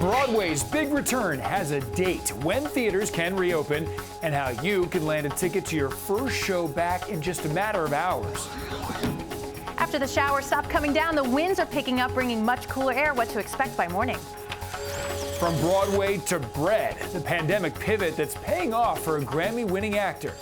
Broadway's big return has a date, when theaters can reopen, and how you can land a ticket to your first show back in just a matter of hours. After the showers stop coming down, the winds are picking up, bringing much cooler air. What to expect by morning. From Broadway to bread, the pandemic pivot that's paying off for a Grammy-winning actor.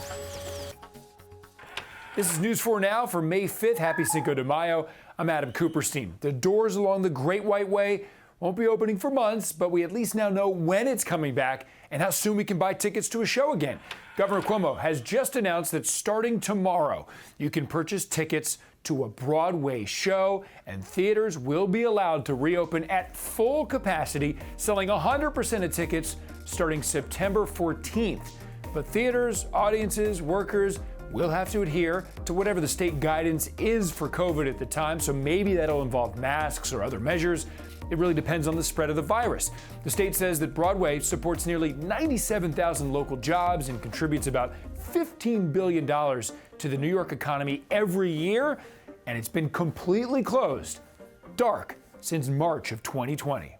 This is News 4 Now for May 5th. Happy Cinco de Mayo. I'm Adam Cooperstein. The doors along the Great White Way won't be opening for months, but we at least now know when it's coming back and how soon we can buy tickets to a show again. Governor Cuomo has just announced that starting tomorrow, you can purchase tickets to a Broadway show, and theaters will be allowed to reopen at full capacity, selling 100% of tickets starting September 14th. But theaters, audiences, workers will have to adhere to whatever the state guidance is for COVID at the time, so maybe that'll involve masks or other measures. It really depends on the spread of the virus. The state says that Broadway supports nearly 97,000 local jobs and contributes about $15 billion to the New York economy every year, and it's been completely closed, dark, since March of 2020.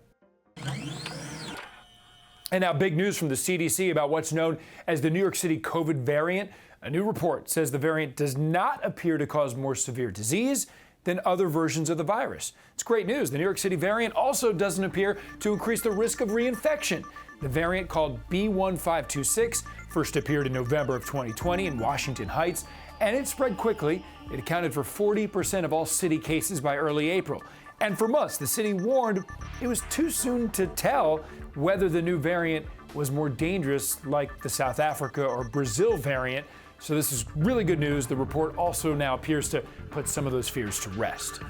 And now big news from the CDC about what's known as the New York City COVID variant. A new report says the variant does not appear to cause more severe disease than other versions of the virus. It's great news. The New York City variant also doesn't appear to increase the risk of reinfection. The variant, called B.1.526, first appeared in November of 2020 in Washington Heights, and it spread quickly. It accounted for 40% of all city cases by early April. And for months, the city warned it was too soon to tell whether the new variant was more dangerous, like the South Africa or Brazil variant. So this is really good news. The report also now appears to put some of those fears to rest.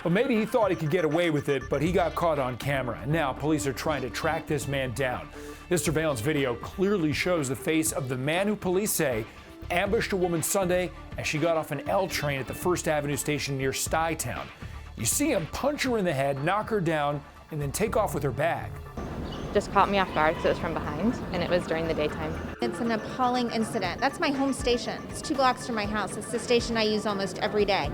Well, maybe he thought he could get away with it, but he got caught on camera. And now police are trying to track this man down. This surveillance video clearly shows the face of the man who police say ambushed a woman Sunday as she got off an L train at the First Avenue station near STUYTOWN. You see him punch her in the head, knock her down, and then take off with her bag. Just caught me off guard because it was from behind, and it was during the daytime. It's an appalling incident. That's my home station. It's 2 blocks from my house. It's the station I use almost every day.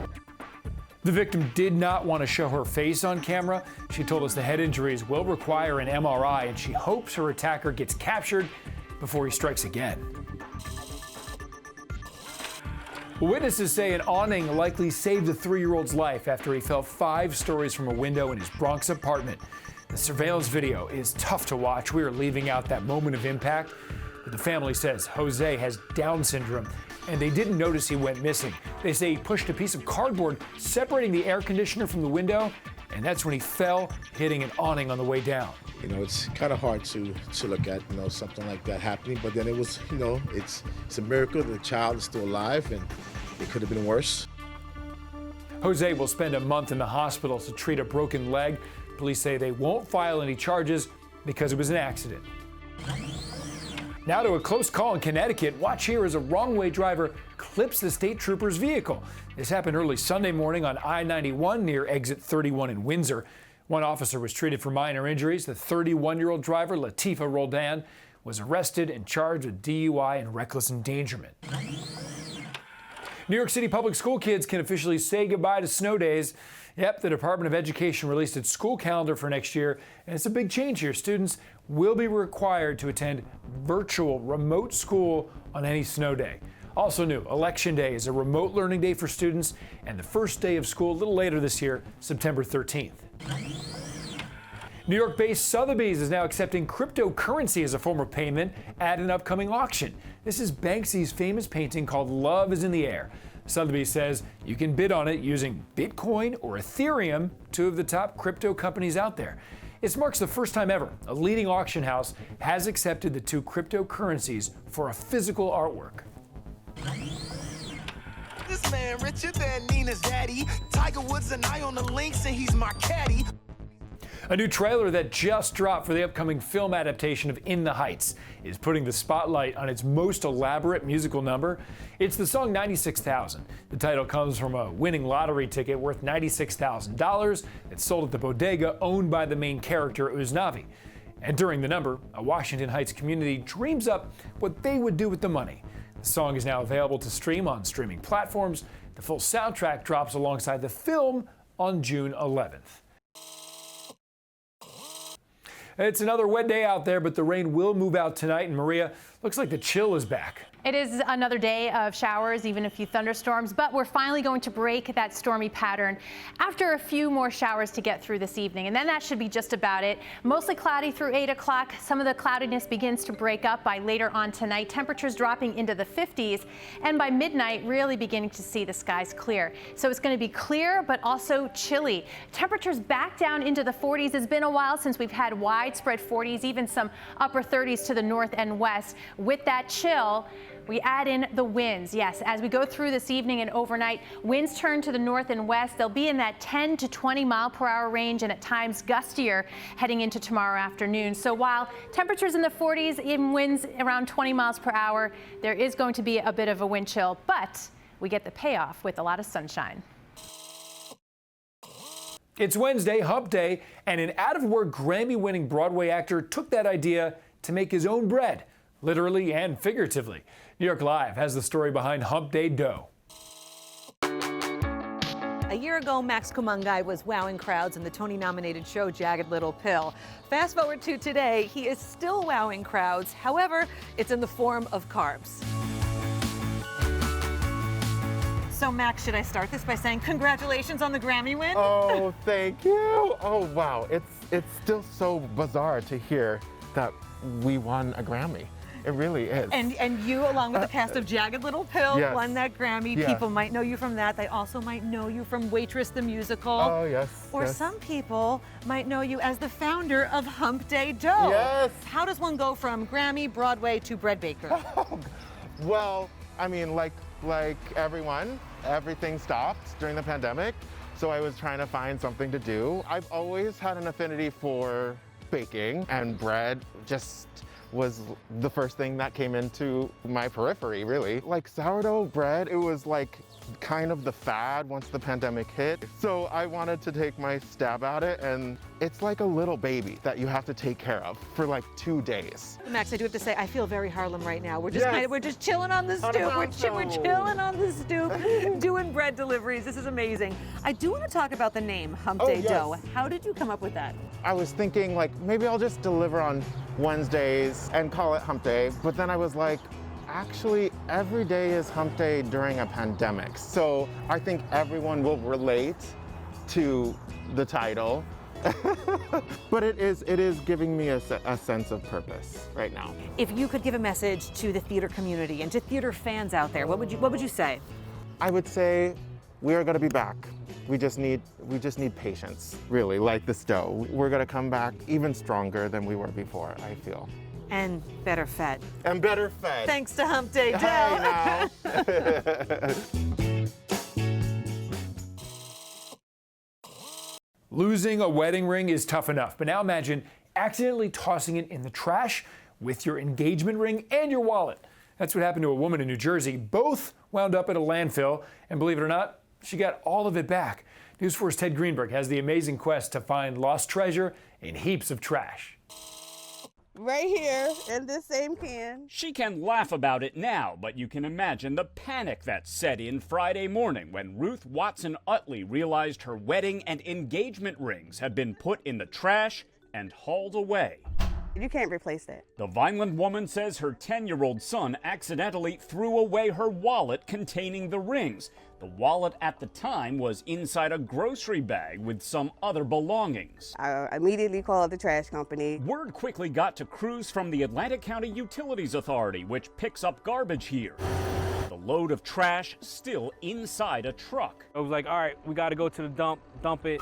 The victim did not want to show her face on camera. She told us the head injuries will require an MRI, and she hopes her attacker gets captured before he strikes again. Witnesses say an awning likely saved the 3-year-old's life after he fell 5 stories from a window in his Bronx apartment. The surveillance video is tough to watch. We are leaving out that moment of impact. But the family says Jose has Down syndrome, and they didn't notice he went missing. They say he pushed a piece of cardboard separating the air conditioner from the window, and that's when he fell, hitting an awning on the way down. You know, it's kind of hard to look at, something like that happening. But then it was, it's a miracle the child is still alive, and it could have been worse. Jose will spend a month in the hospital to treat a broken leg. Police say they won't file any charges because it was an accident. Now to a close call in Connecticut. Watch here as a wrong-way driver clips the state trooper's vehicle. This happened early Sunday morning on I-91 near exit 31 in Windsor. One officer was treated for minor injuries. The 31-year-old driver, Latifa Roldan, was arrested and charged with DUI and reckless endangerment. New York City public school kids can officially say goodbye to snow days. Yep, the Department of Education released its school calendar for next year, and it's a big change here. Students will be required to attend virtual remote school on any snow day. Also new, Election Day is a remote learning day for students, and the first day of school a little later this year, September 13th. New York-based Sotheby's is now accepting cryptocurrency as a form of payment at an upcoming auction. This is Banksy's famous painting called Love is in the Air. Sotheby's says you can bid on it using Bitcoin or Ethereum, 2 of the top crypto companies out there. It marks the first time ever a leading auction house has accepted the 2 cryptocurrencies for a physical artwork. This man richer than Nina's daddy. Tiger Woods and I on the links, and he's my caddy. A new trailer that just dropped for the upcoming film adaptation of In the Heights is putting the spotlight on its most elaborate musical number. It's the song 96,000. The title comes from a winning lottery ticket worth $96,000 that's sold at the bodega owned by the main character, Uznavi. And during the number, a Washington Heights community dreams up what they would do with the money. The song is now available to stream on streaming platforms. The full soundtrack drops alongside the film on June 11th. It's another wet day out there, but the rain will move out tonight. And Maria, looks like the chill is back. It is another day of showers, even a few thunderstorms, but we're finally going to break that stormy pattern after a few more showers to get through this evening. And then that should be just about it. Mostly cloudy through 8 o'clock. Some of the cloudiness begins to break up by later on tonight. Temperatures dropping into the 50s, and by midnight, really beginning to see the skies clear. So it's going to be clear, but also chilly. Temperatures back down into the 40s. It's been a while since we've had widespread 40s, even some upper 30s to the north and west. With that chill, we add in the winds. Yes, as we go through this evening and overnight, winds turn to the north and west. They'll be in that 10 to 20 mile per hour range, and at times gustier heading into tomorrow afternoon. So while temperatures in the 40s, even winds around 20 miles per hour, there is going to be a bit of a wind chill, but we get the payoff with a lot of sunshine. It's Wednesday, Hump Day, and an out-of-work Grammy-winning Broadway actor took that idea to make his own bread, literally and figuratively. New York Live has the story behind Hump Day dough. A year ago, Max Kumangai was wowing crowds in the Tony-nominated show Jagged Little Pill. Fast forward to today, he is still wowing crowds. However, it's in the form of carbs. So, Max, should I start this by saying congratulations on the Grammy win? Oh, thank you. Oh, wow. It's still so bizarre to hear that we won a Grammy. It really is. And you, along with the cast of Jagged Little Pill, Yes. won that Grammy. Yes. People might know you from that. They also might know you from Waitress the Musical. Oh, yes. Or yes. some people might know you as the founder of Hump Day Dough. Yes. How does one go from Grammy, Broadway to bread baker? Well, I mean, like everyone, everything stopped during the pandemic. So I was trying to find something to do. I've always had an affinity for baking, and bread just was the first thing that came into my periphery, really. Like sourdough bread, it was like kind of the fad once the pandemic hit. So I wanted to take my stab at it, and it's like a little baby that you have to take care of for like 2 days. Max, I do have to say, I feel very Harlem right now. We're just Yes. we're just chilling on the stoop. We're chilling on the stoop, doing bread deliveries. This is amazing. I do want to talk about the name Hump Day yes. Dough. How did you come up with that? I was thinking like maybe I'll just deliver on Wednesdays and call it Hump Day, but then I was like, actually, every day is Hump Day during a pandemic. So I think everyone will relate to the title. But it is giving me a sense of purpose right now. If you could give a message to the theater community and to theater fans out there, what would you say? I would say we are going to be back. We just need patience, really, like this dough. We're going to come back even stronger than we were before, I feel. And better fed. And better fed. Thanks to Hump Day Dough. Hi now. Losing a wedding ring is tough enough, but now imagine accidentally tossing it in the trash with your engagement ring and your wallet. That's what happened to a woman in New Jersey. Both wound up at a landfill, and believe it or not, she got all of it back. News 4's Ted Greenberg has the amazing quest to find lost treasure in heaps of trash. Right here in this same can. She can laugh about it now, but you can imagine the panic that set in Friday morning when Ruth Watson Utley realized her wedding and engagement rings had been put in the trash and hauled away. You can't replace that. The Vineland woman says her 10-year-old son accidentally threw away her wallet containing the rings. The wallet at the time was inside a grocery bag with some other belongings. I immediately called the trash company. Word quickly got to crews from the Atlantic County Utilities Authority, which picks up garbage here. The load of trash still inside a truck. I was like, all right, we got to go to the dump it.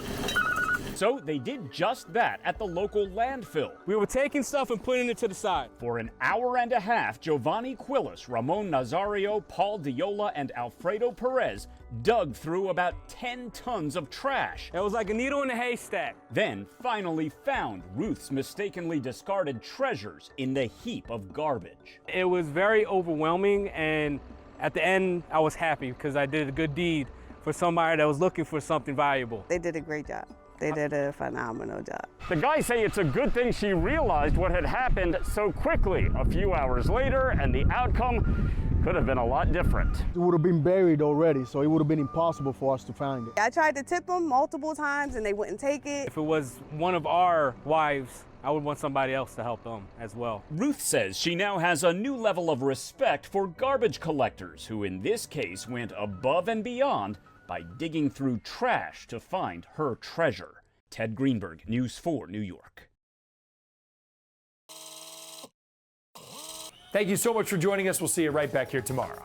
So they did just that at the local landfill. We were taking stuff and putting it to the side. For an hour and a half, Giovanni Quillis, Ramon Nazario, Paul Diola, and Alfredo Perez dug through about 10 tons of trash. It was like a needle in a haystack. Then finally found Ruth's mistakenly discarded treasures in the heap of garbage. It was very overwhelming, and at the end, I was happy because I did a good deed for somebody that was looking for something valuable. They did a great job. They did a phenomenal job. The guys say it's a good thing she realized what had happened so quickly. A few hours later, and the outcome could have been a lot different. It would have been buried already, so it would have been impossible for us to find it. I tried to tip them multiple times and they wouldn't take it. If it was one of our wives, I would want somebody else to help them as well. Ruth says she now has a new level of respect for garbage collectors who in this case went above and beyond by digging through trash to find her treasure. Ted Greenberg, News 4, New York. Thank you so much for joining us. We'll see you right back here tomorrow.